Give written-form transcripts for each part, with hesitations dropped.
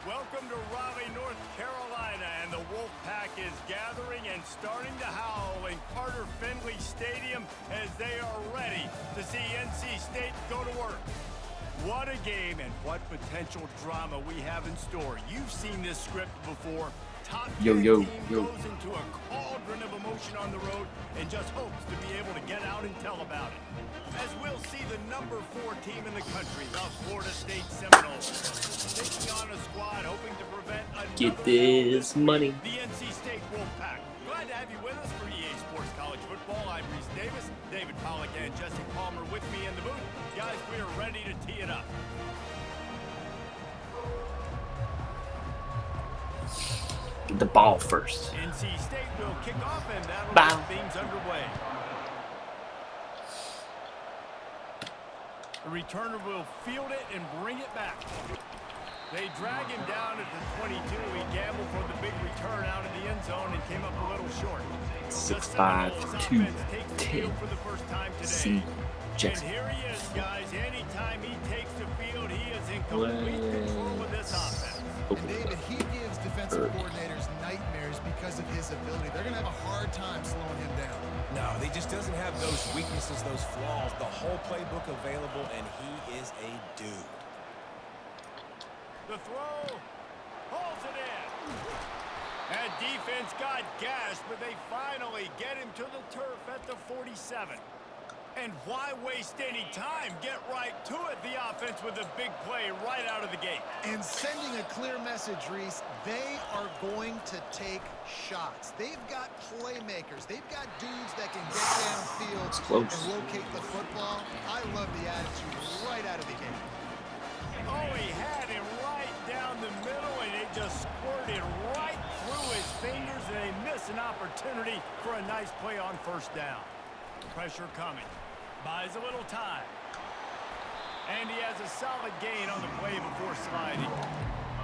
Welcome to Raleigh, North Carolina, and the Wolfpack is gathering and starting to howl in Carter Finley Stadium as they are ready to see NC State go to work. What a game and what potential drama we have in store. You've seen this script before. Top 10 team goes into a cauldron of emotion on the road and just hopes to be able to get out and tell about it. As we'll see the number 4 team in the country, the Florida State Seminoles, taking on a squad hoping to prevent another get this money. The NC State Wolfpack. Glad to have you with us for EA Sports College Football. I'm Reese Davis, David Pollack, and Jesse Palmer with me in the booth. Guys, we are ready to tee it up. Get the ball first. NC State will kick off, and that'll get things underway. The returner will field it and bring it back. They drag him down at the 22. He gambled for the big return out of the end zone and came up a little short. 6'5", 210. For the first time today. C. Jackson. And here he is, guys. Anytime he takes the field, he is in complete control of this offense. And David, he gives defensive coordinators nightmares because of his ability. They're going to have a hard time slowing him down. No, he just doesn't have those weaknesses, those flaws, the whole playbook available, and he is a dude. The throw, pulls it in. And defense got gashed, but they finally get him to the turf at the 47. And why waste any time? Get right to it, the offense with a big play right out of the gate. And sending a clear message, Reese, they are going to take shots. They've got playmakers. They've got dudes that can get downfield and locate the football. I love the attitude right out of the gate. Oh, he had him right down the middle, and it just squirted right through his fingers, and they miss an opportunity for a nice play on first down. Pressure coming. Buys a little time. And he has a solid gain on the play before sliding.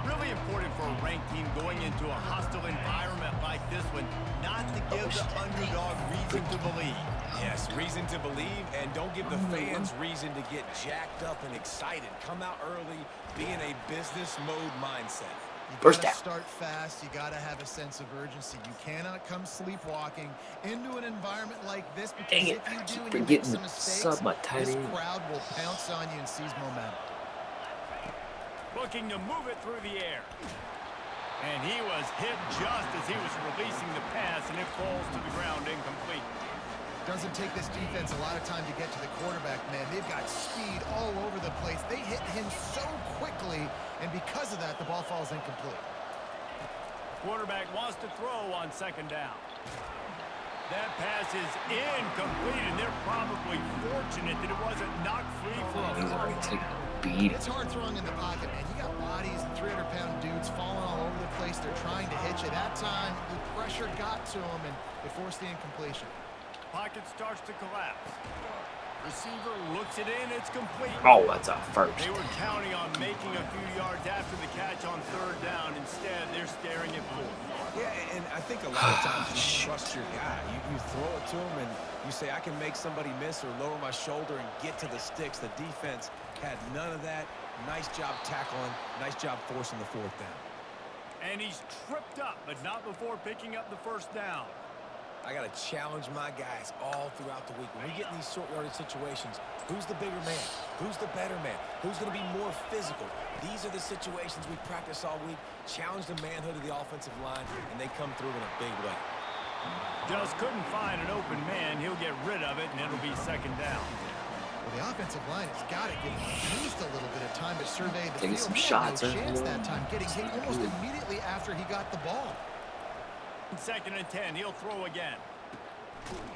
Really important for a ranked team going into a hostile environment like this one, not to give the underdog reason to believe. Yes, reason to believe, and don't give the fans reason to get jacked up and excited. Come out early, be in a business mode mindset. You gotta start fast. You gotta have a sense of urgency. You cannot come sleepwalking into an environment like this, because if you do and you make some mistakes, this crowd will pounce on you and seize momentum. Looking to move it through the air. And he was hit just as he was releasing the pass, and it falls to the ground incomplete. Doesn't take this defense a lot of time to get to the quarterback, man. They've got speed all over the place. They hit him so quickly, and because of that, the ball falls incomplete. Quarterback wants to throw on second down. That pass is incomplete, and they're probably fortunate that it wasn't knocked free for a fumble. It's hard throwing in the pocket, man. You got bodies and 300-pound dudes falling all over the place. They're trying to hit you. That time, the pressure got to him, and it forced the incompletion. Pocket starts to collapse. Receiver looks it in. It's complete. Oh, that's a first. They were counting on making a few yards after the catch on third down. Instead, they're staring at fourth. Yeah, and I think a lot of times you trust your guy. You throw it to him, and you say, I can make somebody miss or lower my shoulder and get to the sticks. The defense had none of that. Nice job tackling. Nice job forcing the fourth down. And he's tripped up, but not before picking up the first down. I got to challenge my guys all throughout the week. When we get in these short yardage situations, who's the bigger man? Who's the better man? Who's going to be more physical? These are the situations we practice all week. Challenge the manhood of the offensive line, and they come through in a big way. Just couldn't find an open man. He'll get rid of it, and it'll be second down. Well, the offensive line has got to give him at least a little bit of time to survey the field. Some he shots. had no chance that time, getting hit almost immediately after he got the ball. Second and 10, he'll throw again.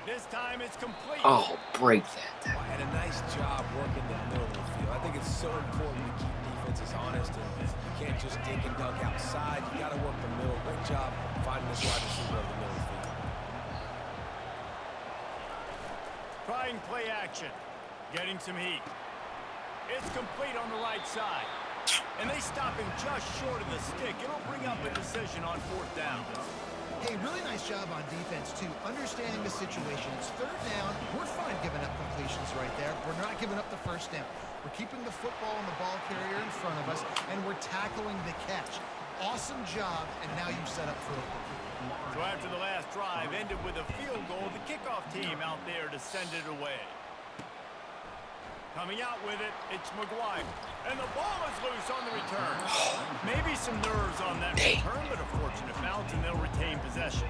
This time it's complete. Oh, break that. And a nice job working the middle of the field. I think it's so important to keep defenses honest, and you can't just dig and dunk outside. You got to work the middle. Great job finding this wide receiver over the middle of the field. Trying play action. Getting some heat. It's complete on the right side. And they stop him just short of the stick. It'll bring up a decision on fourth down. Hey, really nice job on defense, too. Understanding the situation. It's third down. We're fine giving up completions right there. We're not giving up the first down. We're keeping the football and the ball carrier in front of us, and we're tackling the catch. Awesome job, and now you've set up for a goal. So after the last drive ended with a field goal, the kickoff team out there to send it away. Coming out with it, it's McGuire. And the ball is loose on the return. Maybe some nerves on that return, but a fortunate bounce, and they'll retain possession.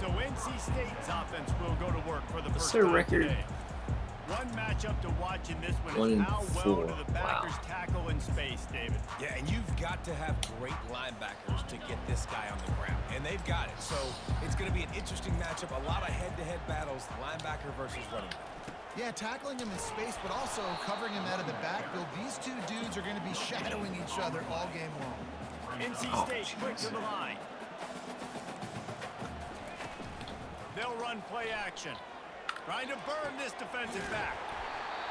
So NC State's offense will go to work for the first time today. One matchup to watch in this one is how well do the backers tackle in space, David. Yeah, and you've got to have great linebackers to get this guy on the ground, and they've got it. So it's going to be an interesting matchup, a lot of head-to-head battles, linebacker versus running back. Yeah, tackling him in space, but also covering him out of the backfield. These two dudes are going to be shadowing each other all game long. NC State quick to the line. They'll run play action. Trying to burn this defensive back.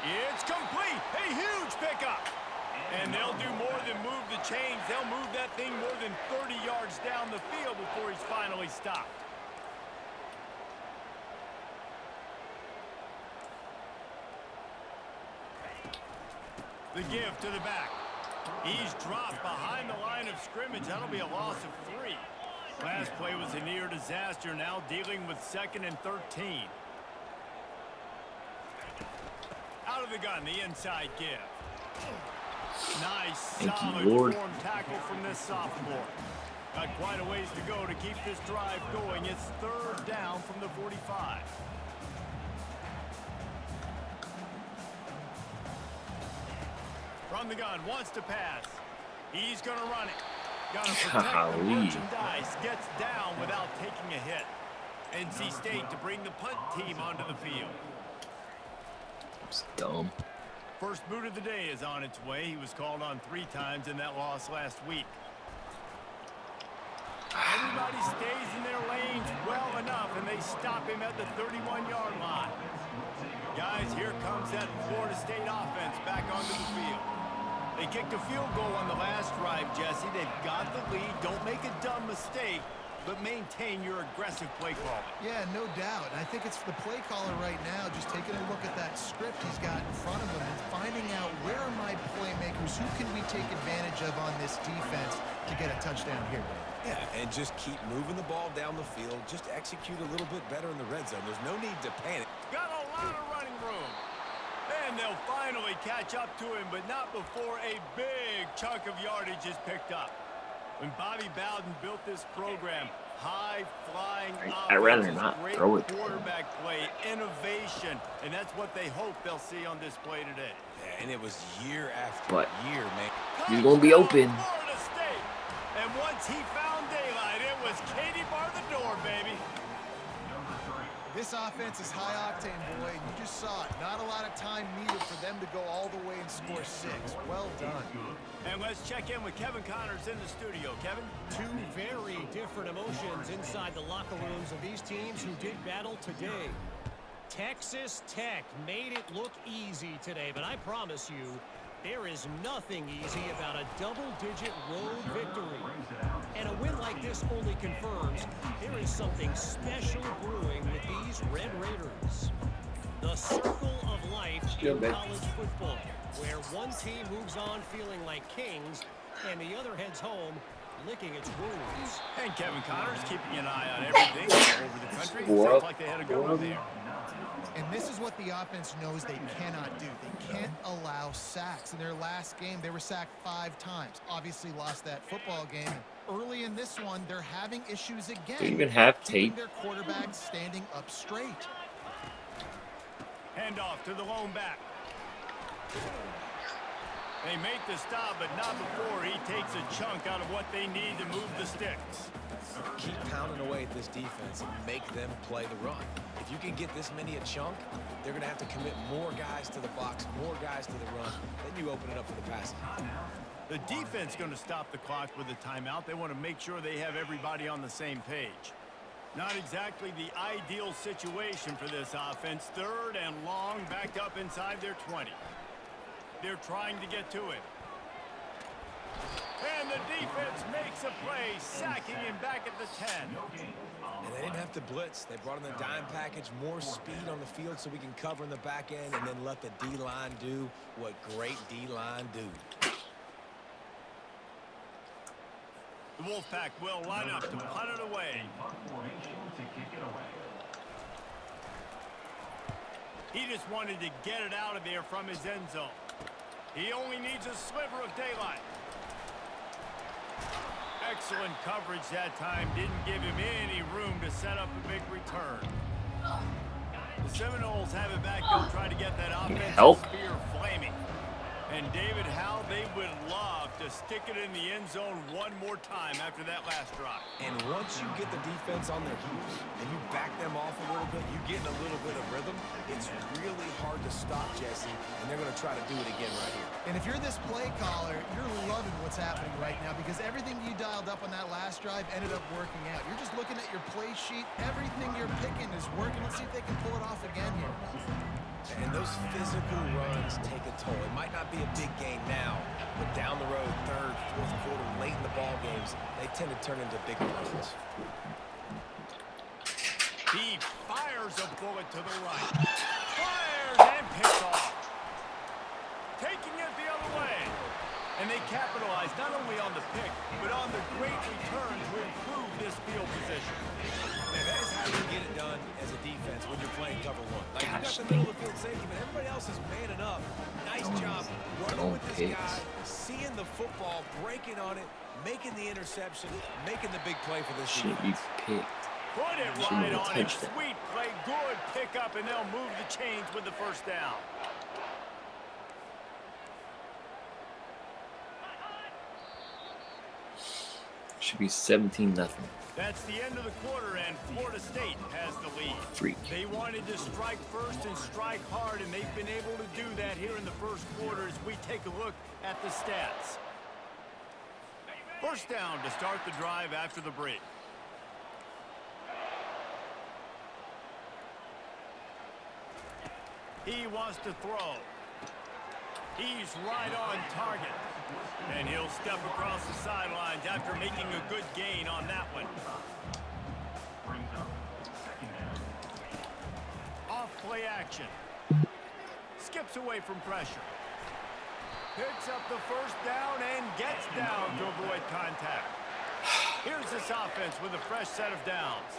It's complete. A huge pickup. And they'll do more than move the chains. They'll move that thing more than 30 yards down the field before he's finally stopped. The give to the back. He's dropped behind the line of scrimmage. That'll be a loss of 3. Last play was a near disaster. Now dealing with 2nd and 13. Out of the gun, the inside give. Nice, solid form tackle from this sophomore. Got quite a ways to go to keep this drive going. It's 3rd down from the 45. From the gun, wants to pass. He's going to run it. Got to protect the merchandise. Gets down without taking a hit. NC State to bring the punt team onto the field. It's dumb. First boot of the day is on its way. He was called on 3 times in that loss last week. Everybody stays in their lanes well enough, and they stop him at the 31-yard line. Guys, here comes that Florida State offense back onto the field. They kicked a field goal on the last drive, Jesse. They've got the lead. Don't make a dumb mistake, but maintain your aggressive play calling. Yeah, no doubt. And I think it's the play caller right now just taking a look at that script he's got in front of him and finding out where are my playmakers, who can we take advantage of on this defense to get a touchdown here. Yeah, and just keep moving the ball down the field. Just execute a little bit better in the red zone. There's no need to panic. Got a lot of running room. And they'll finally catch up to him, but not before a big chunk of yardage is picked up. When Bobby Bowden built this program, high-flying I'd rather not throw it. Quarterback play, innovation, and that's what they hope they'll see on display today. Yeah, and it was year after year, man. He's going to be open. Florida State. And once he found daylight, it was Katie bar the door, baby. This offense is high octane, boy, and you just saw it. Not a lot of time needed for them to go all the way and score 6. Well done. And let's check in with Kevin Connors in the studio. Kevin? 2 very different emotions inside the locker rooms of these teams who did battle today. Texas Tech made it look easy today, but I promise you, there is nothing easy about a double-digit road victory. And a win like this only confirms there is something special brewing with these Red Raiders. The circle of life in college football, where one team moves on feeling like kings and the other heads home licking its wounds. And Kevin Connors keeping an eye on everything all over the country. Sounds like they had a good one there. And this is what the offense knows they cannot do. They can't allow sacks. In their last game, they were sacked 5 times. Obviously lost that football game. Early in this one, they're having issues again. They even have tape. Their quarterback standing up straight. Handoff to the lone back. They make the stop, but not before he takes a chunk out of what they need to move the sticks. Keep pounding away at this defense and make them play the run. If you can get this many a chunk, they're going to have to commit more guys to the box, more guys to the run. Then you open it up for the passing. The defense going to stop the clock with a timeout. They want to make sure they have everybody on the same page. Not exactly the ideal situation for this offense. 3rd and long, backed up inside their 20. They're trying to get to it. And the defense makes makes a play, sacking him back at the 10. And they didn't have to blitz. They brought in the dime package, more speed on the field so we can cover in the back end and then let the D-line do what great D-line do. The Wolfpack will line up to punt it away. He just wanted to get it out of there from his end zone. He only needs a sliver of daylight. Excellent coverage that time. Didn't give him any room to set up a big return. The Seminoles have it back. They'll try to get that offensive spear flaming. And David, how they would love to stick it in the end zone one more time after that last drive. And once you get the defense on their heels and you back them off a little bit, you get in a little bit of rhythm, it's really hard to stop, Jesse, and they're going to try to do it again right here. And if you're this play caller, you're loving what's happening right now because everything you dialed up on that last drive ended up working out. You're just looking at your play sheet. Everything you're picking is working. Let's see if they can pull it off again here. And those physical runs take a toll. It might not be a big gain now, but down the road, third, fourth quarter, late in the ball games, they tend to turn into bigger runs. He fires a bullet to the right. Fires and picks off. Taking it the other way. And they capitalize not only on the pick, but on the great return to improve this field position. Man, that is how you get it done as a defense when you're playing cover one. Like, you got the middle of the field safety, but everybody else is manning up. Nice job running with this guy, seeing the football, breaking on it, making the interception, making the big play for this Should be defense. picked. Put it right on him. Sweet play, good pickup, and they'll move the chains with the first down. Should be 17-0. That's the end of the quarter, and Florida State has the lead. Freak. They wanted to strike first and strike hard, and they've been able to do that here in the first quarter as we take a look at the stats. First down to start the drive after the break. He wants to throw. He's right on target. And he'll step across the sidelines after making a good gain on that one. Off play action. Skips away from pressure. Picks up the first down and gets down to avoid contact. Here's this offense with a fresh set of downs.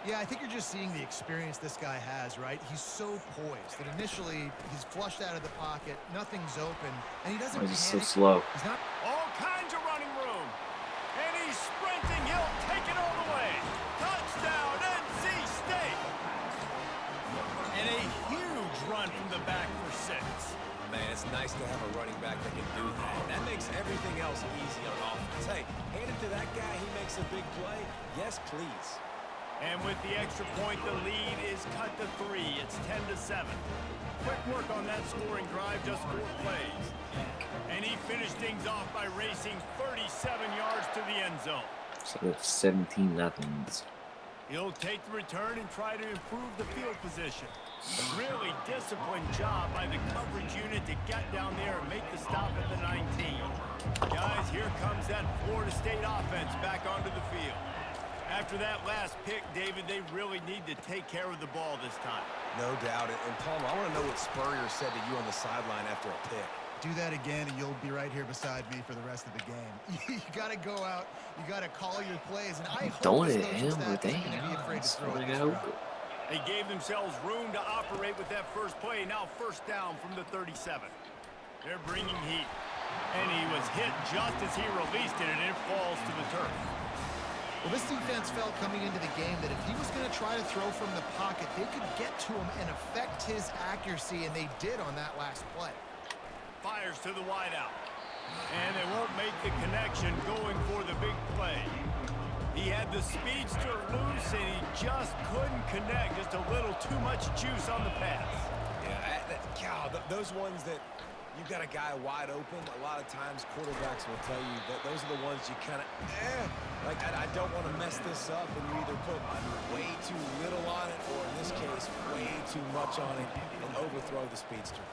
Yeah, I think you're just seeing the experience this guy has, right? He's so poised that initially he's flushed out of the pocket, nothing's open, and he doesn't panic. He's so slow. He's not All kinds of running room. And he's sprinting. He'll take it all the way. Touchdown, NC State. And a huge run from the back for 6. Man, it's nice to have a running back that can do that. That makes everything else easy on offense. Hey, hand it to that guy. He makes a big play. Yes, please. And with the extra point, the lead is cut to 3. It's 10-7. Quick work on that scoring drive, just 4 plays. And he finished things off by racing 37 yards to the end zone. So it's 17-0. He'll take the return and try to improve the field position. A really disciplined job by the coverage unit to get down there and make the stop at the 19. Guys, here comes that Florida State offense back onto the field. After that last pick, David, they really need to take care of the ball this time. No doubt. And Palmer, I want to know what Spurrier said to you on the sideline after a pick. do that again and you'll be right here beside me for the rest of the game. You got to go out, you got to call your plays, and I hope Don't this it coaching him staff with isn't gonna be afraid to throw it this route. They gave themselves room to operate with that first play. Now first down from the 37. They're bringing heat. And he was hit just as he released it, and it falls to the turf. Well, this defense felt coming into the game that if he was going to try to throw from the pocket, they could get to him and affect his accuracy, and they did on that last play. Fires to the wideout. And they won't make the connection going for the big play. He had the speedster loose, and he just couldn't connect. Just a little too much juice on the pass. Yeah, those ones that you got a guy wide open, a lot of times quarterbacks will tell you that those are the ones you kind of, like, I don't want to mess this up, and you either put way too little on it, or in this case, way too much on it, and overthrow the speedster.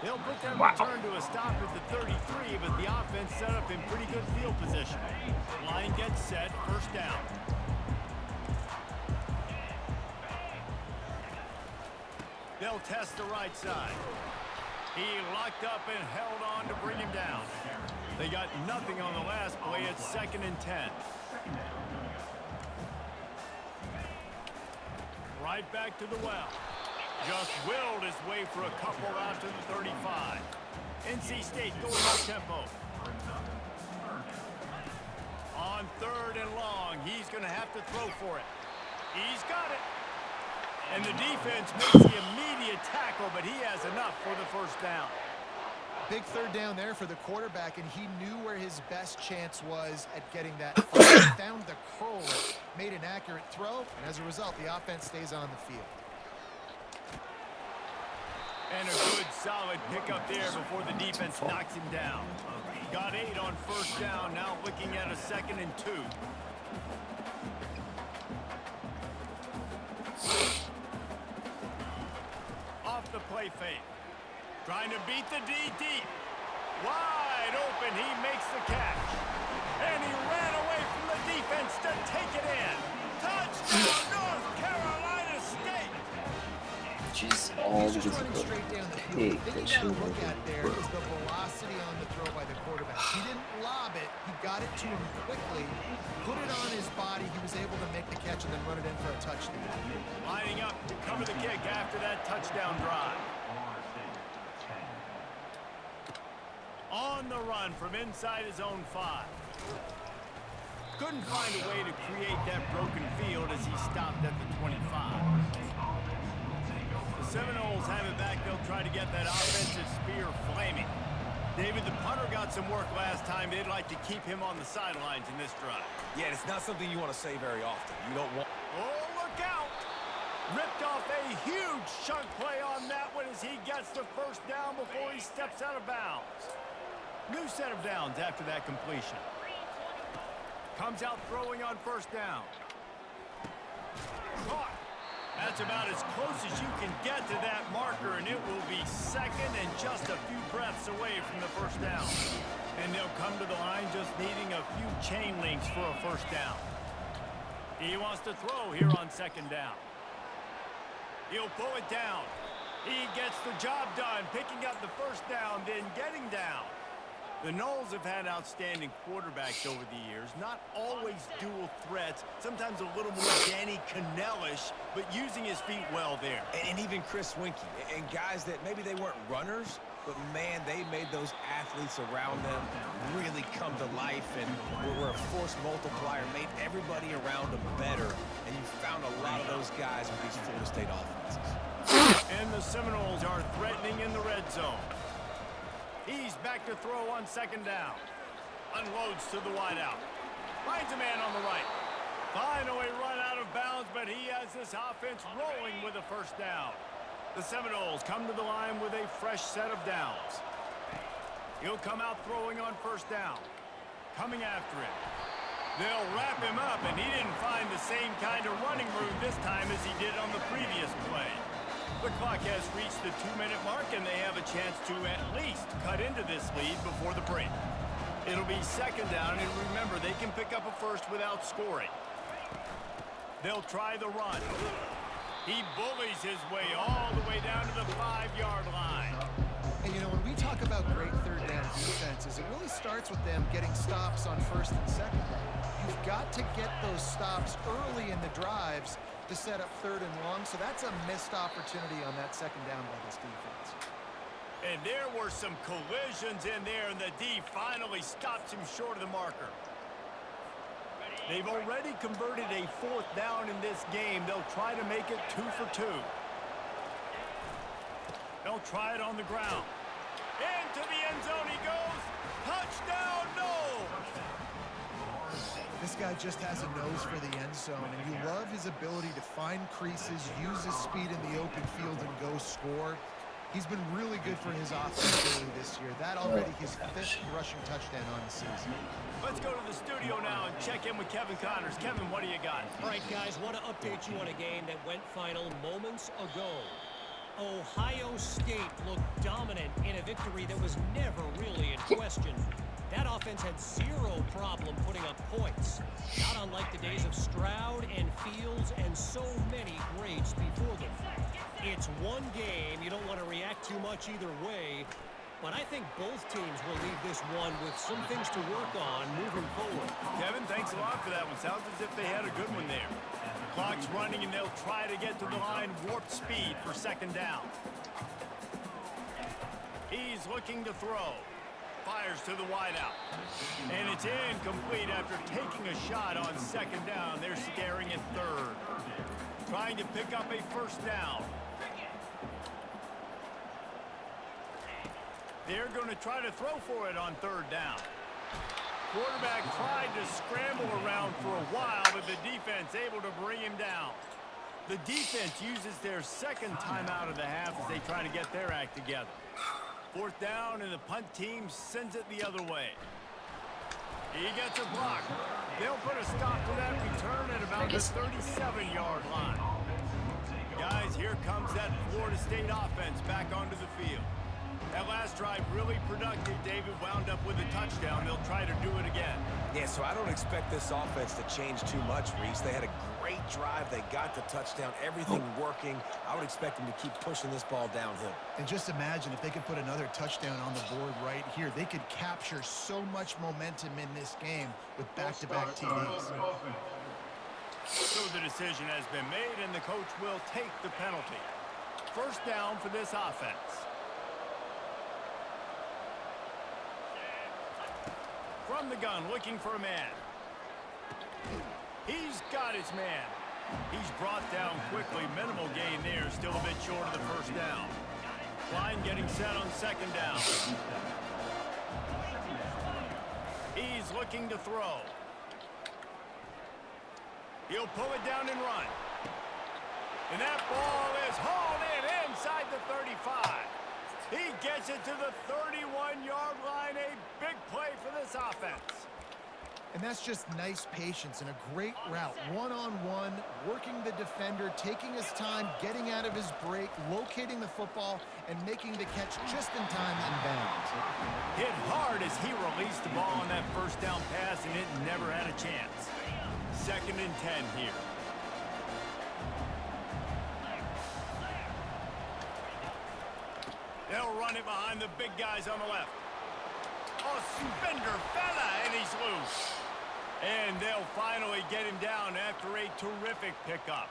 They'll put them Wow. return to a stop at the 33, but the offense set up in pretty good field position. Line gets set, first down. They'll test the right side. He locked up and held on to bring him down. They got nothing on the last play. It's 2nd and 10. Right back to the well. Just willed his way for a couple out to the 35. NC State going up tempo. On 3rd and long, he's going to have to throw for it. He's got it. And the defense makes the immediate tackle, but he has enough for the first down. Big 3rd down there for the quarterback, and he knew where his best chance was at getting that. He found the curl, made an accurate throw, and as a result, the offense stays on the field. And a good, solid pickup there before the defense knocks him down. Got 8 on first down, now looking at a 2nd and 2. Off the play fake. Trying to beat the D deep. Wide open, he makes the catch. And he ran away from the defense to take it in. Touchdown, North Carolina State! Just all He's this just running straight down the field. The thing you gotta look at there is the velocity on the throw by the quarterback. He didn't lob it. He got it to him quickly, put it on his body. He was able to make the catch and then run it in for a touchdown. Lining up to cover the kick after that touchdown drive. On the run from inside his own 5. Couldn't find a way to create that broken field as he stopped at the 25. The Seminoles have it back. They'll try to get that offensive spear flaming. David, the punter got some work last time. They'd like to keep him on the sidelines in this drive. Yeah, it's not something you want to say very often. You don't want... Oh, look out! Ripped off a huge chunk play on that one as he gets the first down before he steps out of bounds. New set of downs after that completion. Comes out throwing on first down. Caught. That's about as close as you can get to that marker, and it will be 2nd and just a few breaths away from the first down. And they'll come to the line just needing a few chain links for a first down. He wants to throw here on 2nd down. He'll pull it down. He gets the job done, picking up the first down, then getting down. The Noles have had outstanding quarterbacks over the years, not always dual threats, sometimes a little more Danny Cannell-ish, but using his feet well there. And even Chris Winkie, and guys that maybe they weren't runners, but man, they made those athletes around them really come to life and were a force multiplier, made everybody around them better, and you found a lot of those guys with these Florida State offenses. And the Seminoles are threatening in the red zone. He's back to throw on 2nd down. Unloads to the wideout. Finds a man on the right. Finally run out of bounds, but he has this offense rolling with a first down. The Seminoles come to the line with a fresh set of downs. He'll come out throwing on first down. Coming after him. They'll wrap him up, and he didn't find the same kind of running room this time as he did on the previous play. The clock has reached the 2-minute mark, and they have a chance to at least cut into this lead before the break. It'll be 2nd down, and remember, they can pick up a first without scoring. They'll try the run. He bullies his way all the way down to the 5-yard line. And, you know, when we talk about great 3rd down defenses, it really starts with them getting stops on 1st and 2nd down. You've got to get those stops early in the drives to set up 3rd and long, so that's a missed opportunity on that 2nd down by this defense. And there were some collisions in there, and the D finally stops him short of the marker. They've already converted a 4th down in this game. They'll try to make it 2 for 2. They'll try it on the ground. Into the end zone he goes. Touchdown, Noles! This guy just has a nose for the end zone, and you love his ability to find creases, use his speed in the open field, and go score. He's been really good for his offense this year. That already his 5th rushing touchdown on the season. Let's go to the studio now and check in with Kevin Connors. Kevin, what do you got? All right, guys, want to update you on a game that went final moments ago. Ohio State looked dominant in a victory that was never really in question. That offense had zero problem putting up points, not unlike the days of Stroud and Fields and so many greats before them. It's one game. You don't want to react too much either way, but I think both teams will leave this one with some things to work on moving forward. Kevin, thanks a lot for that one. Sounds as if they had a good one there. Clock's running, and they'll try to get to the line warp speed for second down. He's looking to throw. Fires to the wideout. And it's incomplete after taking a shot on second down. They're scaring at third. Trying to pick up a first down. They're going to try to throw for it on third down. Quarterback tried to scramble around for a while, but the defense able to bring him down. The defense uses their second timeout of the half as they try to get their act together. Fourth down, and the punt team sends it the other way. He gets a block. They'll put a stop to that return at about the 37-yard line. Guys, here comes that Florida State offense back onto the field. That last drive really productive. David wound up with a touchdown. They'll try to do it again. Yeah, so I don't expect this offense to change too much, Reese. They had a great drive. They got the touchdown. Everything working. I would expect them to keep pushing this ball downhill. And just imagine if they could put another touchdown on the board right here. They could capture so much momentum in this game with back-to-back TDs. So the decision has been made, and the coach will take the penalty. First down for this offense. From the gun, looking for a man. He's got his man. He's brought down quickly. Minimal gain there. Still a bit short of the first down. Line getting set on second down. He's looking to throw. He'll pull it down and run. And that ball is hauled in inside the 35. He gets it to the 31-yard line. A big play for this offense. And that's just nice patience and a great route. One-on-one, working the defender, taking his time, getting out of his break, locating the football, and making the catch just in time in bounds. Hit hard as he released the ball on that first down pass, and it never had a chance. 2nd and 10 here. They'll run it behind the big guys on the left. Oh, spender fella, and he's loose. And they'll finally get him down after a terrific pickup.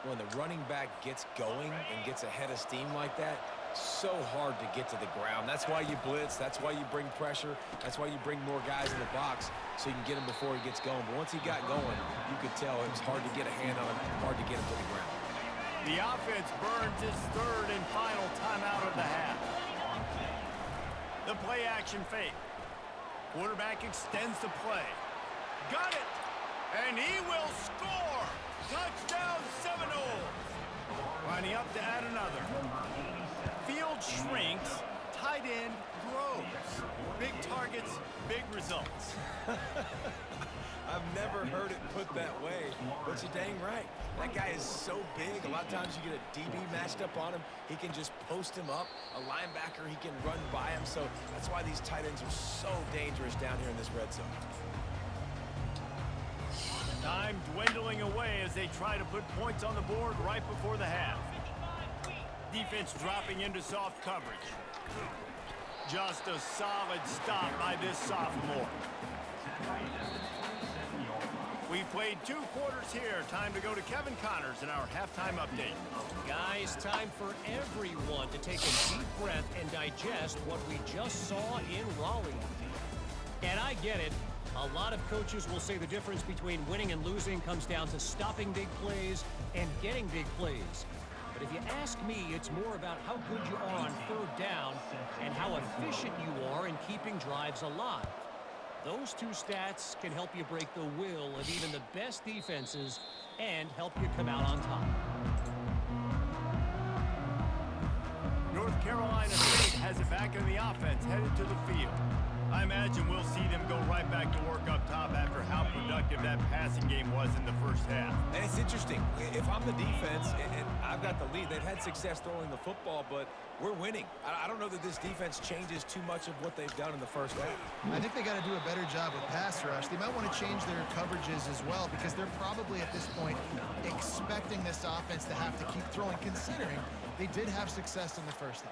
When the running back gets going and gets ahead of steam like that, so hard to get to the ground. That's why you blitz. That's why you bring pressure. That's why you bring more guys in the box so you can get him before he gets going. But once he got going, you could tell it was hard to get a hand on him, hard to get him to the ground. The offense burns its third and final timeout of the half. The play action fake. Quarterback extends the play. Got it! And he will score! Touchdown Seminoles! Lining up to add another. Field shrinks, tight end grows. Big targets, big results. I've never heard it put that way, but you're dang right. That guy is so big. A lot of times you get a DB matched up on him. He can just post him up. A linebacker, he can run by him. So that's why these tight ends are so dangerous down here in this red zone. Time dwindling away as they try to put points on the board right before the half. Defense dropping into soft coverage. Just a solid stop by this sophomore. We've played 2 quarters here. Time to go to Kevin Connors in our halftime update. Guys, time for everyone to take a deep breath and digest what we just saw in Raleigh. And I get it. A lot of coaches will say the difference between winning and losing comes down to stopping big plays and getting big plays. But if you ask me, it's more about how good you are on third down and how efficient you are in keeping drives alive. Those 2 stats can help you break the will of even the best defenses and help you come out on top. North Carolina State has it back in the offense, headed to the field. I imagine we'll see them go right back to work up top after how productive that passing game was in the first half. And it's interesting. If I'm the defense and I've got the lead, they've had success throwing the football, but we're winning. I don't know that this defense changes too much of what they've done in the first half. I think they got to do a better job with pass rush. They might want to change their coverages as well because they're probably at this point expecting this offense to have to keep throwing, considering they did have success in the first half.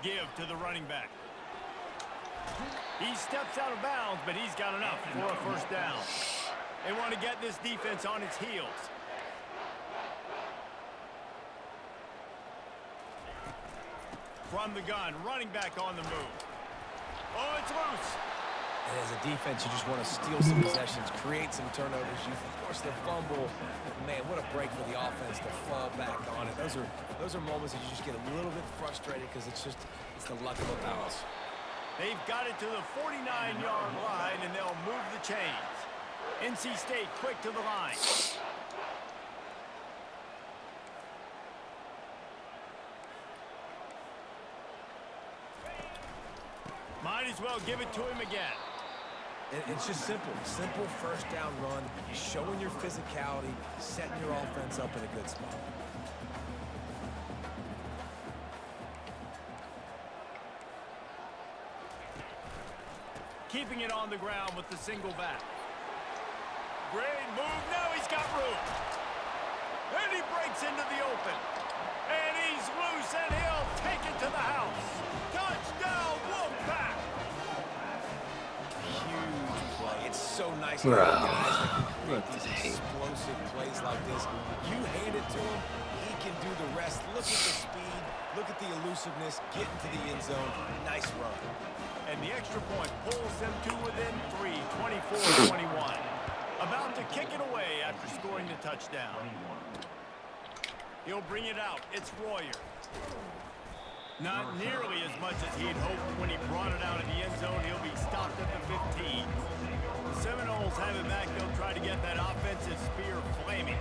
Give to the running back. He steps out of bounds, but he's got enough for a first down. They want to get this defense on its heels. From the gun, running back on the move. Oh, it's loose. And as a defense, you just want to steal some possessions, create some turnovers. You force the fumble. Man, what a break for the offense to fall back on it. Those are moments that you just get a little bit frustrated because it's the luck of the bounce. They've got it to the 49-yard line, and they'll move the chains. NC State quick to the line. Might as well give it to him again. It's just simple first down run, showing your physicality, setting your offense up in a good spot. Keeping it on the ground with the single back. Great move. Now he's got room. And he breaks into the open. And he's loose, and he'll take it to the house. Touchdown, Wolfpack! Huge play. It's so nice to have guys that can create these explosive plays like this. You hand it to him, he can do the rest. Look at the speed. Look at the elusiveness. Get into the end zone. Nice run. And the extra point pulls them to within 3, 24-21. About to kick it away after scoring the touchdown. He'll bring it out. It's Royer. Not nearly as much as he'd hoped when he brought it out of the end zone. He'll be stopped at the 15. The Seminoles have it back. They'll try to get that offensive spear flaming.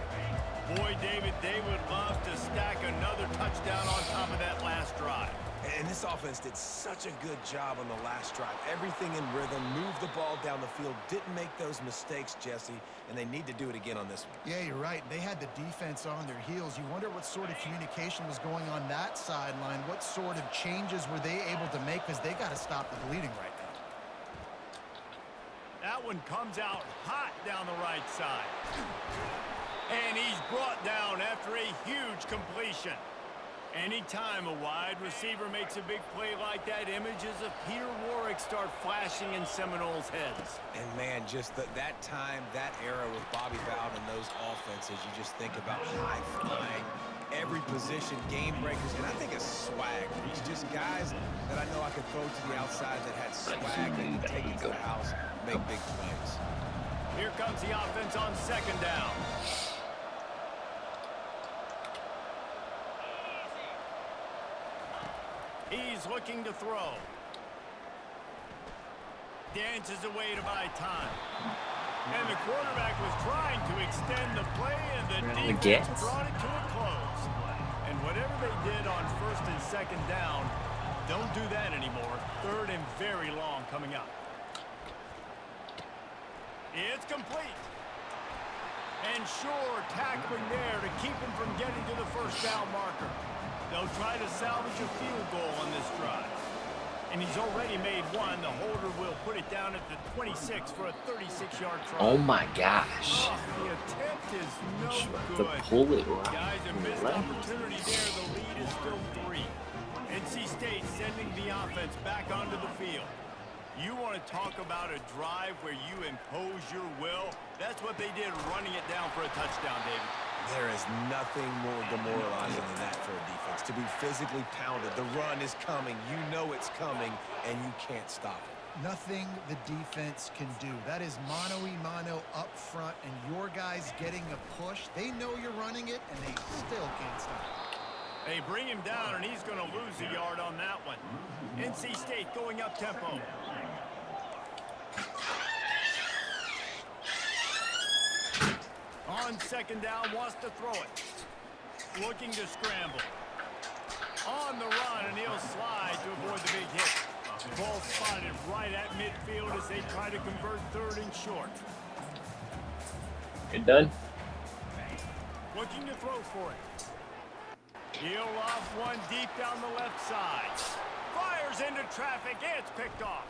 Boy, David, they would love to stack another touchdown on top of that last drive. And this offense did such a good job on the last drive. Everything in rhythm, moved the ball down the field, didn't make those mistakes, Jesse, and they need to do it again on this one. Yeah, you're right. They had the defense on their heels. You wonder what sort of communication was going on that sideline. What sort of changes were they able to make because they got to stop the bleeding right now. That one comes out hot down the right side. And he's brought down after a huge completion. Anytime a wide receiver makes a big play like that, images of Peter Warwick start flashing in Seminoles' heads. And, man, just that time, that era with Bobby Bowden and those offenses, you just think about high-flying, every position, game breakers, and I think it's swag. He's just guys that I know I could throw to the outside that had swag, that could take it to the house, make big plays. Here comes the offense on second down. He's looking to throw. Dances away to buy time. And the quarterback was trying to extend the play, and the defense brought it to a close. And whatever they did on first and second down, don't do that anymore. Third and very long coming up. It's complete. And sure, tackling there to keep him from getting to the first down marker. They'll try to salvage a field goal on this drive. And he's already made one. The holder will put it down at the 26 for a 36-yard try. Oh my gosh. Oh, the attempt is no The good. pull it right. Guys, a missed opportunity there. The lead is still 3. NC State sending the offense back onto the field. You want to talk about a drive where you impose your will? That's what they did, running it down for a touchdown, David. There is nothing more demoralizing than that for a defense, to be physically pounded. The run is coming. You know it's coming, and you can't stop it. Nothing the defense can do. That is mano-a-mano up front, and your guys getting a push. They know you're running it, and they still can't stop it. They bring him down, and he's going to lose a yard on that one. NC State going up tempo. On second down, wants to throw it. Looking to scramble. On the run, and he'll slide to avoid the big hit. Ball spotted right at midfield as they try to convert third and short. Good done. Looking to throw for it. He'll off one deep down the left side. Fires into traffic. It's picked off.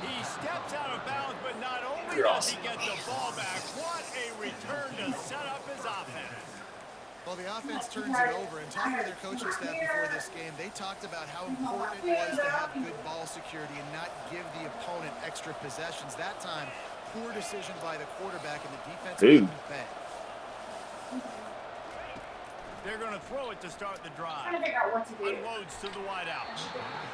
He steps out of bounds, but not only does he get the ball back, what a return to set up his offense. Well, the offense turns it over, and talking to their coaching staff before this game, they talked about how important it was to have good ball security and not give the opponent extra possessions. That time, poor decision by the quarterback, and the defense couldn't pay. They're going to throw it to start the drive. Unloads to the wideout.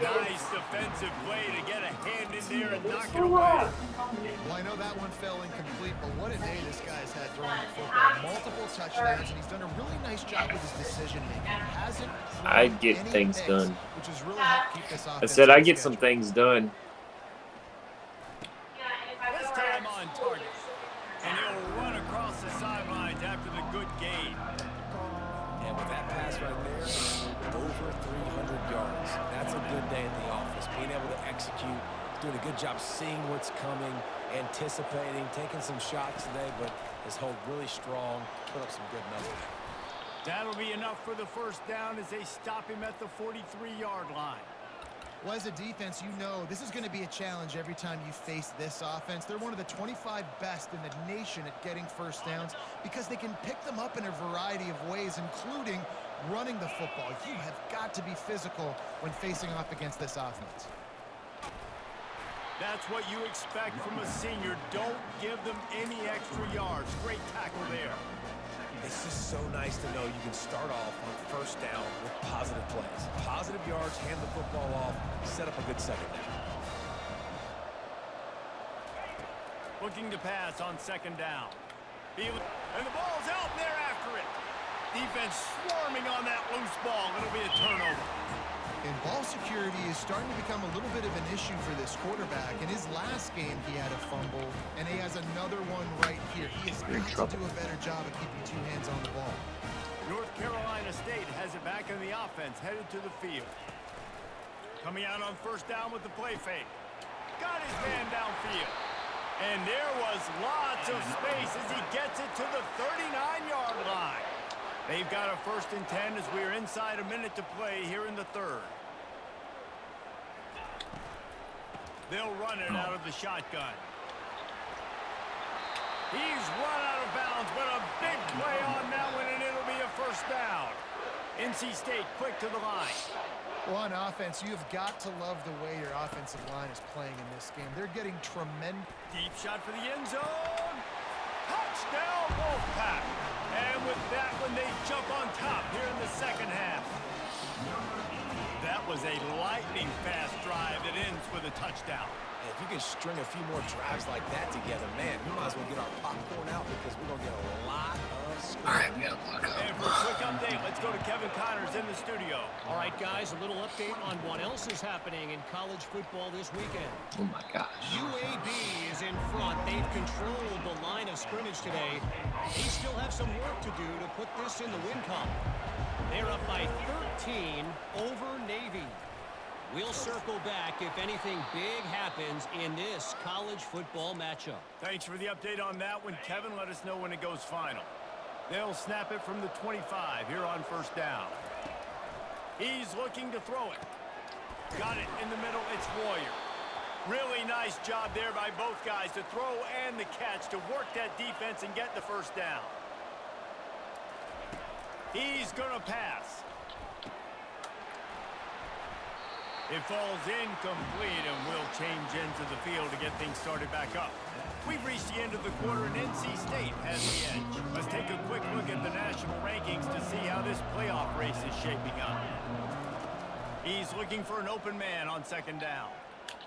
Nice defensive play to get a hand in there and knock it away. Well, I know that one fell incomplete, but what a day this guy's had throwing the football. Multiple touchdowns, and he's done a really nice job with his decision-making. Hasn't I get things picks, done. which has really helped keep this offense. I said I get some things done. This time on target. And he'll run across the sidelines after the good gain. And with that pass right there, over 300 yards. That's a good day at the office. Being able to execute, doing a good job seeing what's coming, anticipating, taking some shots today, but has held really strong, put up some good numbers. That'll be enough for the first down as they stop him at the 43-yard line. Well, as a defense, you know this is going to be a challenge every time you face this offense. They're one of the 25 best in the nation at getting first downs because they can pick them up in a variety of ways, including running the football. You have got to be physical when facing off against this offense. That's what you expect from a senior. Don't give them any extra yards. Great tackle there. It's just so nice to know you can start off on first down with positive plays. Positive yards, hand the football off, set up a good second down. Looking to pass on second down. And the ball's out there after it. Defense swarming on that loose ball. It'll be a turnover. And ball security is starting to become a little bit of an issue for this quarterback. In his last game, he had a fumble, and he has another one right here. He has got to do a better job of keeping two hands on the ball. North Carolina State has it back in the offense, headed to the field. Coming out on first down with the play fake. Got his man downfield. And there was lots of space as he gets it to the 39-yard line. They've got a 1st and 10 as we are inside a minute to play here in the third. They'll run it out of the shotgun. He's run out of bounds, but a big play on that one, and it'll be a first down. NC State quick to the line. Well, on offense, you've got to love the way your offensive line is playing in this game. They're getting tremendous. Deep shot for the end zone. Touchdown, Wolfpack. And with that one, they jump on top here in the second half. That was a lightning-fast drive that ends with a touchdown. And if you can string a few more drives like that together, man, we might as well get our popcorn out because we're going to get a lot of scoring. All right, we got to look up. And for a quick update, let's go to Kevin Connors in the studio. All right, guys, a little update on what else is happening in college football this weekend. Oh, my gosh. UAB is in front. They've controlled the line of scrimmage today. They still have some work to do to put this in the win column. They're up by 13 over Navy. We'll circle back if anything big happens in this college football matchup. Thanks for the update on that one, Kevin. Let us know when it goes final. They'll snap it from the 25 here on first down. He's looking to throw it. Got it in the middle. It's Warrior. Really nice job there by both guys to throw and the catch to work that defense and get the first down. He's going to pass. It falls incomplete, and we'll change ends of the field to get things started back up. We've reached the end of the quarter, and NC State has the edge. Let's take a quick look at the national rankings to see how this playoff race is shaping up. He's looking for an open man on second down.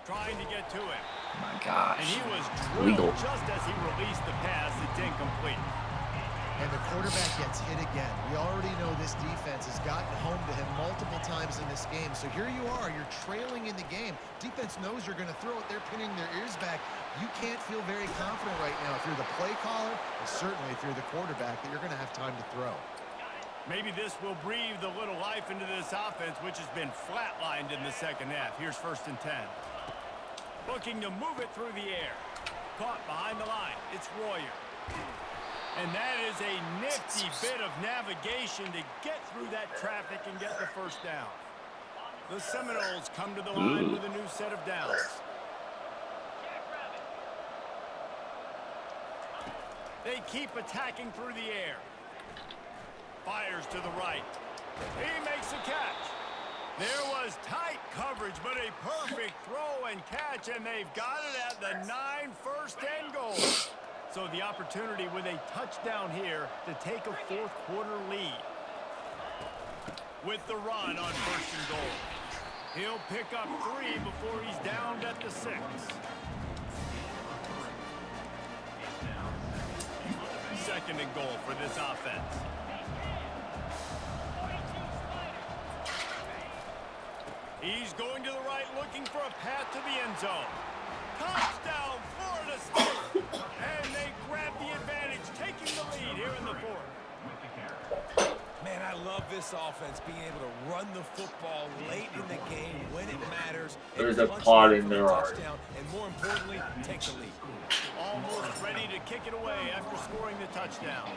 Trying to get to him. Oh, my gosh. And he was Legal. drilled just as he released the pass. It's incomplete. And the quarterback gets hit again. We already know this defense has gotten home to him multiple times in this game. So here you are, you're trailing in the game. Defense knows you're going to throw it. They're pinning their ears back. You can't feel very confident right now if you're the play caller, and certainly if you're the quarterback, that you're going to have time to throw. Maybe this will breathe a little life into this offense, which has been flatlined in the second half. Here's 1st and 10. Looking to move it through the air. Caught behind the line. It's Royer. And that is a nifty bit of navigation to get through that traffic and get the 1st down. The Seminoles come to the line with a new set of downs. They keep attacking through the air. Fires to the right. He makes a catch. There was tight coverage, but a perfect throw and catch, and they've got it at the 9 1st and goal. So the opportunity with a touchdown here to take a 4th quarter lead. With the run on 1st and goal. He'll pick up 3 before he's downed at the 6. Second and goal for this offense. He's going to the right, looking for a path to the end zone. Touchdown, Florida State! And they grab the advantage, taking the lead here in the 4th. Man, I love this offense, being able to run the football late in the game when it matters. There's a plot in there already. And more importantly, take the lead. Almost ready to kick it away after scoring the touchdown.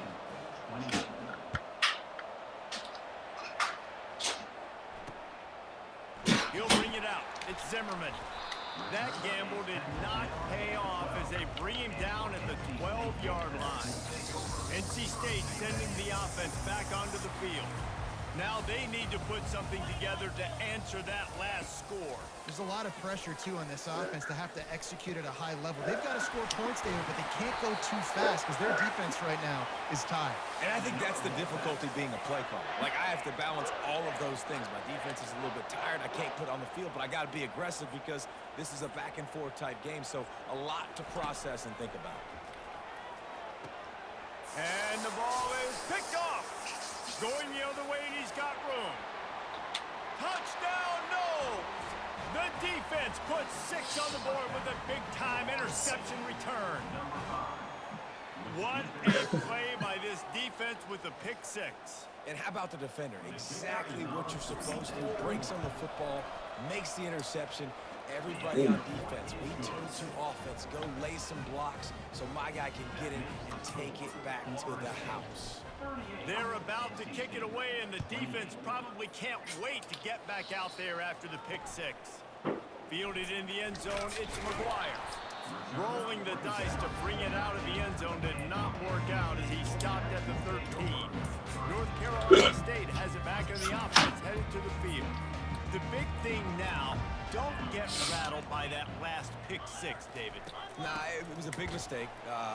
He'll bring it out. It's Zimmerman. That gamble did not pay off as they bring him down at the 12-yard line. NC State sending the offense back onto the field. Now they need to put something together to answer that last score. There's a lot of pressure, too, on this offense to have to execute at a high level. They've got to score points, David, but they can't go too fast because their defense right now is tired. And I think that's the difficulty being a play caller. Like, I have to balance all of those things. My defense is a little bit tired. I can't put on the field, but I got to be aggressive because this is a back-and-forth type game, so a lot to process and think about. And the ball is picked off. Going the other way, and he's got room. Touchdown, no! The defense puts 6 on the board with a big-time interception return. What a play by this defense with a pick 6. And how about the defender? Exactly what you're supposed to. Breaks on the football, makes the interception. Everybody on defense, we turn to offense. Go lay some blocks so my guy can get in and take it back to the house. They're about to kick it away, and the defense probably can't wait to get back out there after the pick 6. Fielded in the end zone, it's McGuire. Rolling the dice to bring it out of the end zone did not work out as he stopped at the 13. North Carolina State has it back in the offense, headed to the field. The big thing now, don't get rattled by that last pick 6, David. Nah, it was a big mistake.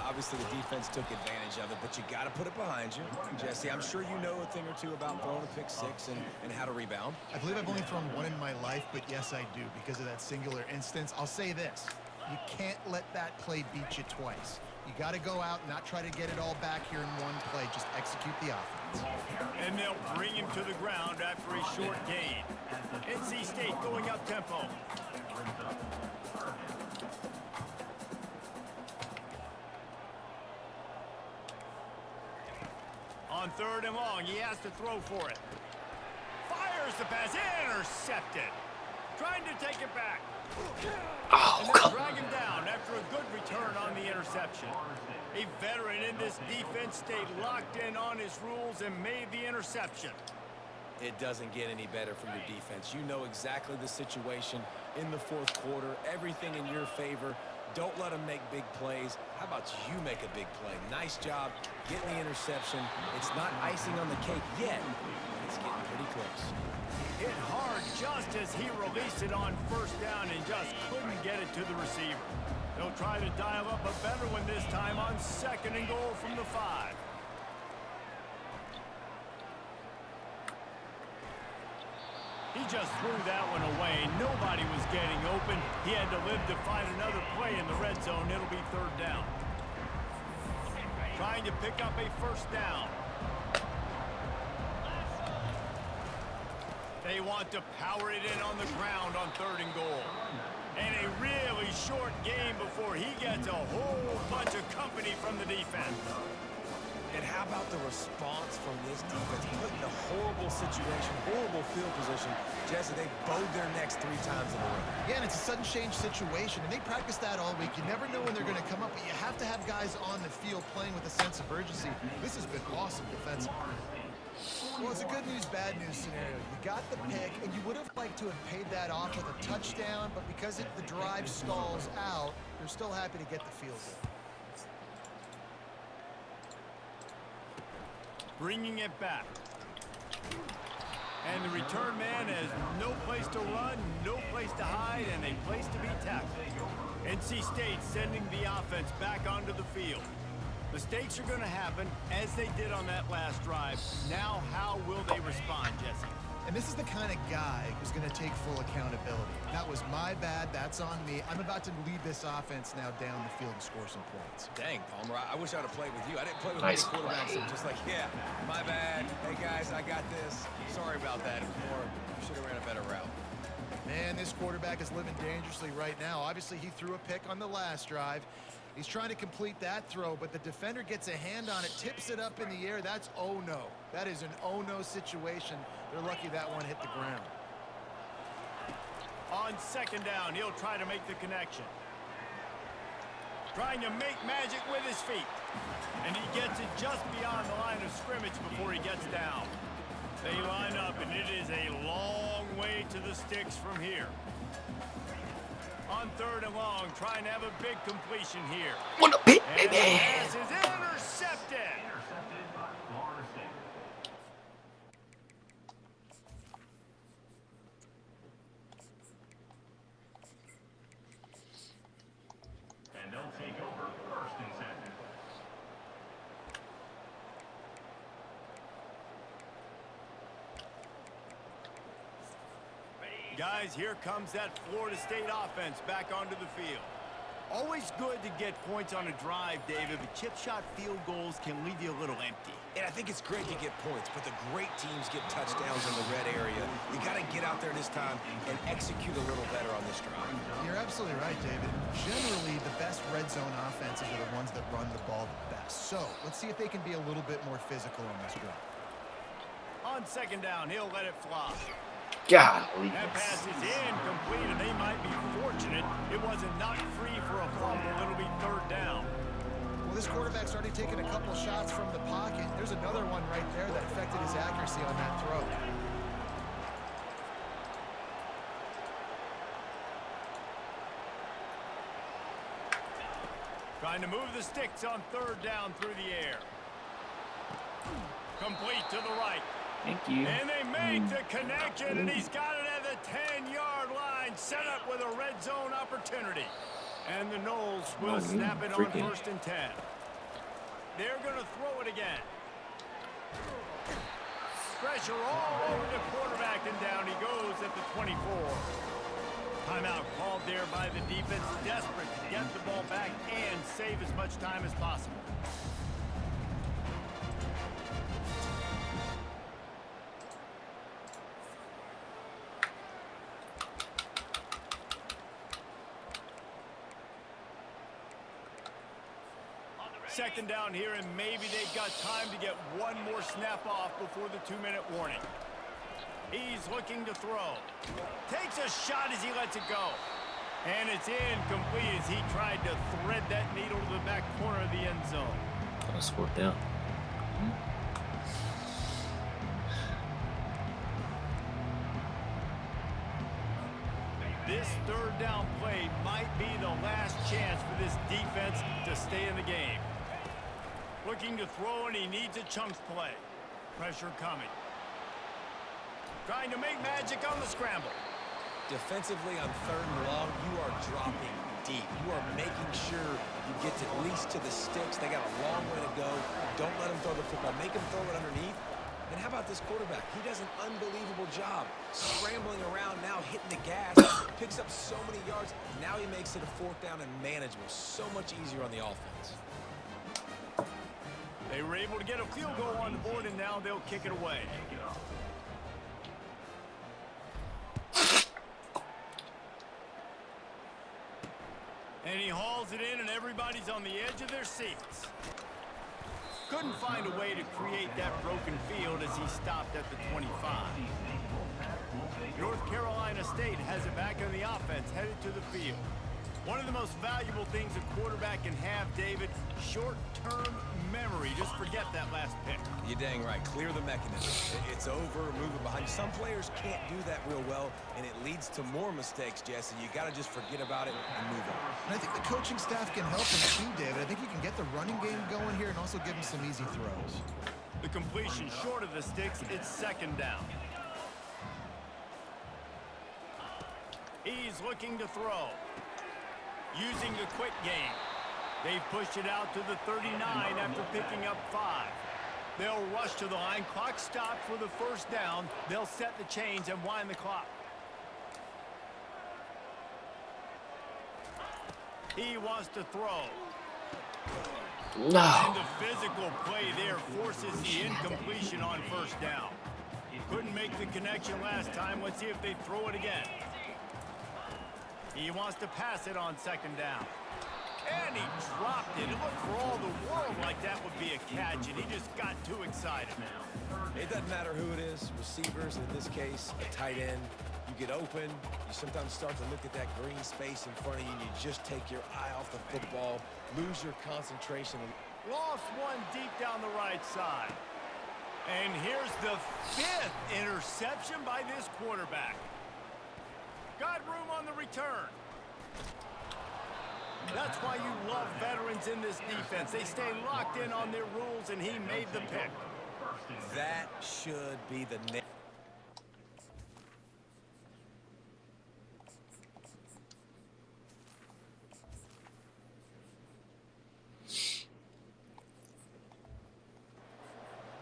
Obviously, the defense took advantage of it, but you got to put it behind you. Jesse, I'm sure you know a thing or two about throwing a pick 6 and how to rebound. I believe I've only thrown one in my life, but yes, I do because of that singular instance. I'll say this. You can't let that play beat you twice. You got to go out and not try to get it all back here in one play. Just execute the offense. And they'll bring him to the ground after a short gain. NC State going up tempo. On 3rd and long, he has to throw for it. Fires the pass, intercepted. Trying to take it back. Oh, And they drag him down after a good return on the interception. A veteran in this defense stayed locked in on his rules and made the interception. It doesn't get any better for your defense. You know exactly the situation in the 4th quarter. Everything in your favor. Don't let them make big plays. How about you make a big play? Nice job getting the interception. It's not icing on the cake yet, but it's getting pretty close. Hit hard just as he released it on 1st down and just couldn't get it to the receiver. They'll try to dial up a better one this time on 2nd and goal from the 5. He just threw that one away. Nobody was getting open. He had to live to find another play in the red zone. It'll be 3rd down. Trying to pick up a first down. They want to power it in on the ground on 3rd and goal. And a really short game before he gets a whole bunch of company from the defense. And how about the response from this defense? Put in a horrible situation, horrible field position. Jesse, they bowed their necks 3 times in a row. Yeah, and it's a sudden change situation, and they practice that all week. You never know when they're going to come up, but you have to have guys on the field playing with a sense of urgency. This has been awesome defensively. Well, it's a good news, bad news scenario. You got the pick, and you would have liked to have paid that off with a touchdown, but because the drive stalls out, they're still happy to get the field goal. Bringing it back. And the return man has no place to run, no place to hide, and a place to be tackled. NC State sending the offense back onto the field. Mistakes are going to happen, as they did on that last drive. Now, how will they respond, Jesse? And this is the kind of guy who's going to take full accountability. That was my bad. That's on me. I'm about to lead this offense now down the field and score some points. Dang, Palmer, I wish I'd have played with you. I didn't play with Nice many quarterbacks. So just like, yeah, my bad. Hey, guys, I got this. Sorry about that. Or you should have ran a better route. Man, this quarterback is living dangerously right now. Obviously, he threw a pick on the last drive. He's trying to complete that throw, but the defender gets a hand on it, tips it up in the air. That's oh-no. That is an oh-no situation. They're lucky that one hit the ground. On 2nd down, he'll try to make the connection. Trying to make magic with his feet. And he gets it just beyond the line of scrimmage before he gets down. They line up, and it is a long way to the sticks from here. On 3rd and long, trying to have a big completion here. What a pick, And the baby! pass is intercepted. And they'll take over 1st and 10. Guys, here comes that Florida State offense back onto the field. Always good to get points on a drive, David, but chip shot field goals can leave you a little empty. And I think it's great to get points, but the great teams get touchdowns in the red area. You got to get out there this time and execute a little better on this drive. You're absolutely right, David. Generally, the best red zone offenses are the ones that run the ball the best. So, let's see if they can be a little bit more physical on this drive. On 2nd down, he'll let it fly. Golly. That pass is incomplete, and they might be fortunate it wasn't knocked free for a fumble. It'll be 3rd down. Well, this quarterback's already taken a couple shots from the pocket. There's another one right there that affected his accuracy on that throw. Trying to move the sticks on 3rd down through the air. Complete to the right. Thank you. And they make the connection, and he's got it at the 10-yard line, set up with a red zone opportunity. And the Noles will snap it on 1st and 10. They're going to throw it again. Pressure all over the quarterback, and down he goes at the 24. Timeout called there by the defense, desperate to get the ball back and save as much time as possible. Second down here, and maybe they've got time to get one more snap off before the 2-minute warning. He's looking to throw. Takes a shot as he lets it go. And it's incomplete as he tried to thread that needle to the back corner of the end zone. That's worked out. This 3rd down play might be the last chance for this defense to stay in the game. Looking to throw, and he needs a chunk play. Pressure coming. Trying to make magic on the scramble. Defensively on 3rd and long, you are dropping deep. You are making sure you get at least to the sticks. They got a long way to go. Don't let them throw the football. Make them throw it underneath. And how about this quarterback? He does an unbelievable job scrambling around, now hitting the gas, picks up so many yards. Now he makes it a 4th down and manageable. So much easier on the offense. They were able to get a field goal on the board, and now they'll kick it away. And he hauls it in, and everybody's on the edge of their seats. Couldn't find a way to create that broken field as he stopped at the 25. North Carolina State has it back on the offense, headed to the field. One of the most valuable things a quarterback can have, David, short-term memory. Just forget that last pick. You're dang right. Clear the mechanism. It's over, move it behind you. Some players can't do that real well, and it leads to more mistakes, Jesse. You got to just forget about it and move on. And I think the coaching staff can help him too, David. I think you can get the running game going here and also give him some easy throws. The completion short of the sticks. It's second down. He's looking to throw. Using the quick game. They've pushed it out to the 39 after picking up 5. They'll rush to the line. Clock stopped for the first down. They'll set the chains and wind the clock. He wants to throw. No. And the physical play there forces the incompletion on first down. Couldn't make the connection last time. Let's see if they throw it again. He wants to pass it on second down. And he dropped it. It looked for all the world like that would be a catch, and he just got too excited. It doesn't matter who it is, receivers, in this case, a tight end. You get open, you sometimes start to look at that green space in front of you, and you just take your eye off the football, lose your concentration. Lost one deep down the right side. And here's the 5th interception by this quarterback. Got room on the return. That's why you love veterans in this defense. They stay locked in on their rules, and he made the pick. That should be the next.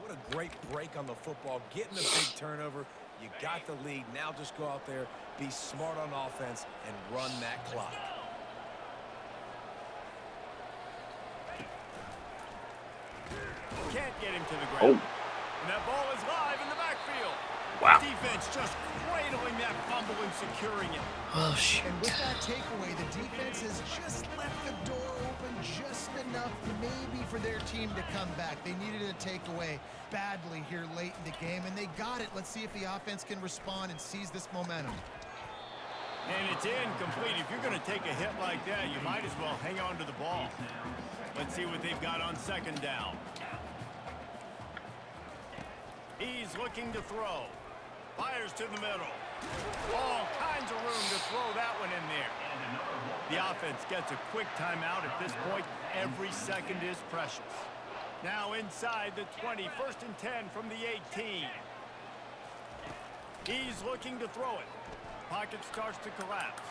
What a great break on the football. Getting a big turnover. You got the lead. Now just go out there, be smart on offense, and run that clock. Can't get him to the Oh. ground. And that ball is live in the backfield. Wow. Defense just cradling that fumble and securing it. Oh, shit. And with that takeaway, the defense has just left the door open just enough maybe for their team to come back. They needed a takeaway badly here late in the game, and they got it. Let's see if the offense can respond and seize this momentum. And it's incomplete. If you're going to take a hit like that, you might as well hang on to the ball. Let's see what they've got on second down. He's looking to throw. Fires to the middle. All kinds of room to throw that one in there. The offense gets a quick timeout at this point. Every second is precious. Now inside the 20, 1st and 10 from the 18. He's looking to throw it. Pocket starts to collapse.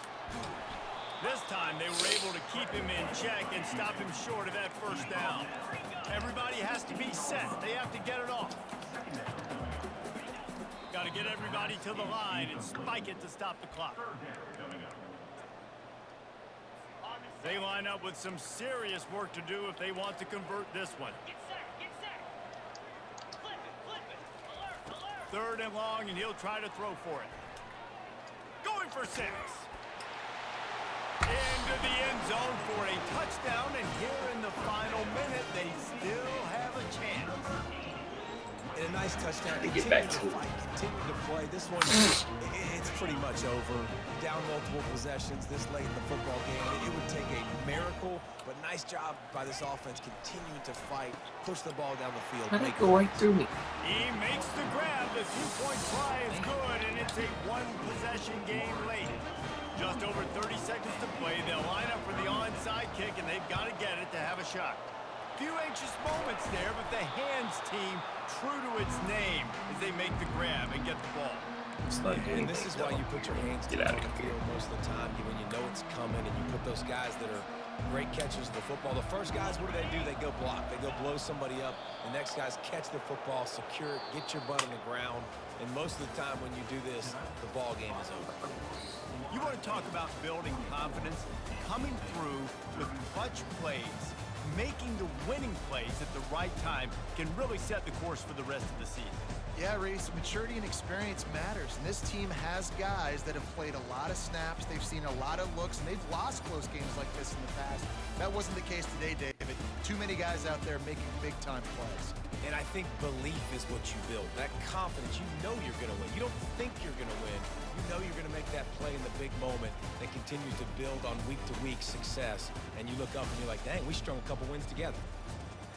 This time they were able to keep him in check and stop him short of that first down. Everybody has to be set. They have to get it off. Got to get everybody to the line and spike it to stop the clock. They line up with some serious work to do if they want to convert this one. Get set. Flip it. Alert. 3rd and long, and he'll try to throw for it. Going for 6. Into the end zone for a touchdown, and here in the final minute, they still have a chance. And a nice touchdown. They get back to it. Continue to play. This one, it's pretty much over. Down multiple possessions this late in the football game. It would take a miracle, but nice job by this offense continuing to fight, push the ball down the field. How did it go right through me? He makes the grab. The 2-point try is good, and it's a 1-possession game late. Just over 30 seconds to play. They'll line up for the onside kick, and they've got to get it to have a shot. Few anxious moments there, but the hands team true to its name as they make the grab and get the ball. It's not And this is why you put your hands Get down out on of the field most of the time. When you know it's coming, and you put those guys that are great catchers of the football. The first guys, what do? They go block. They go blow somebody up. The next guys catch the football, secure it, get your butt on the ground. And most of the time when you do this, the ball game is over. You want to talk about building confidence? Coming through with clutch plays, making the winning plays at the right time can really set the course for the rest of the season. Yeah, Reese, maturity and experience matters, and this team has guys that have played a lot of snaps, they've seen a lot of looks, and they've lost close games like this in the past. That wasn't the case today, David. Too many guys out there making big-time plays. And I think belief is what you build. That confidence, you know you're going to win. You don't think you're going to win. You know you're going to make that play in the big moment that continues to build on week-to-week success. And you look up and you're like, dang, we strung a couple wins together.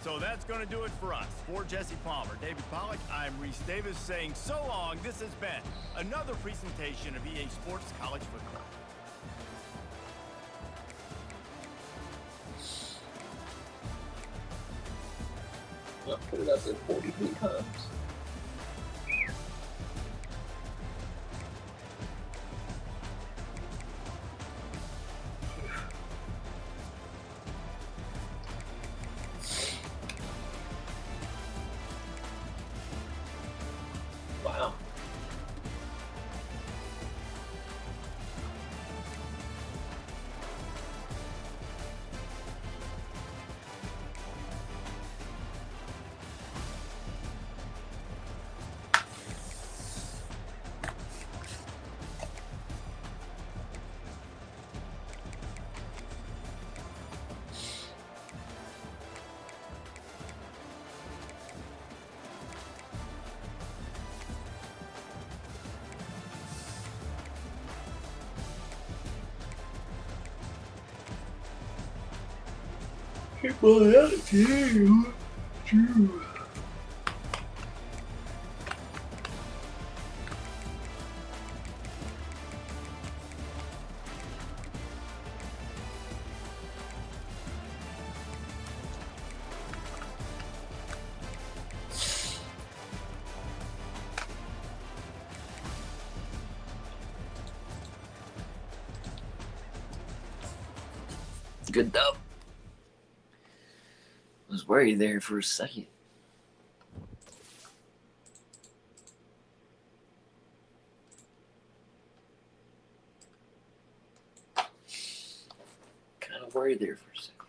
So that's going to do it for us. For Jesse Palmer, David Pollack, I'm Reese Davis saying so long. This has been another presentation of EA Sports College Football. I'll put it up there 43 times. Wow. Well, that's you. True. Good dub. I was worried there for a second. Kind of worried there for a second.